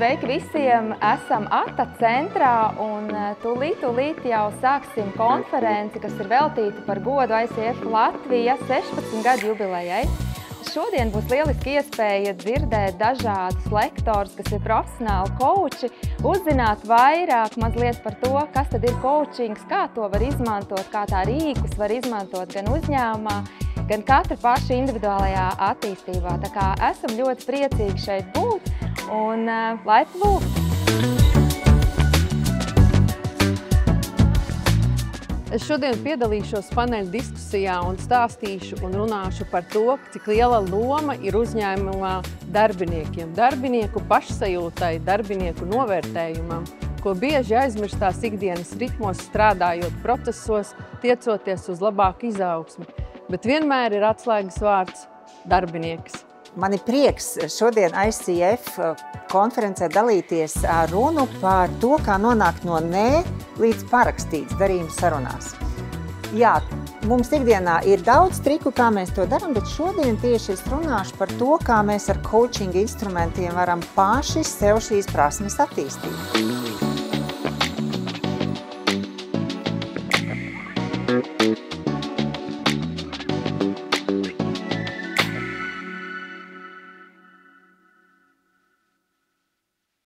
Sveiki visiem! Esam ATA centrā un tūlīt jau sāksim konferenci, kas ir veltīta par godu ICF Latvija 16 gadu jubilejai. Šodien būs lieliski iespēja dzirdēt dažādus lektorus, kas ir profesionāli kouči, uzzināt vairāk mazliet par to, kas tad ir koučings, kā to var izmantot, kā tā rīkus var izmantot gan uzņēmumā, gan katra paša individuālajā attīstībā. Tā kā esam ļoti priecīgi šeit būt un laipni lūgt! Es šodien piedalīšos paneļa diskusijā un stāstīšu un runāšu par to, cik liela loma ir uzņēmumā darbiniekiem, darbinieku pašsajūtai, darbinieku novērtējumam, ko bieži aizmirstās ikdienas ritmos, strādājot procesos, tiecoties uz labāku izaugsmi. Bet vienmēr ir atslēgas vārds – darbinieks. Man ir prieks šodien ICF konferencē dalīties runu par to, kā nonākt no nē līdz parakstīts darījuma sarunās. Jā, mums ikdienā ir daudz triku, kā mēs to darām, bet šodien tieši es runāšu par to, kā mēs ar coaching instrumentiem varam paši sev šīs prasmes attīstīt.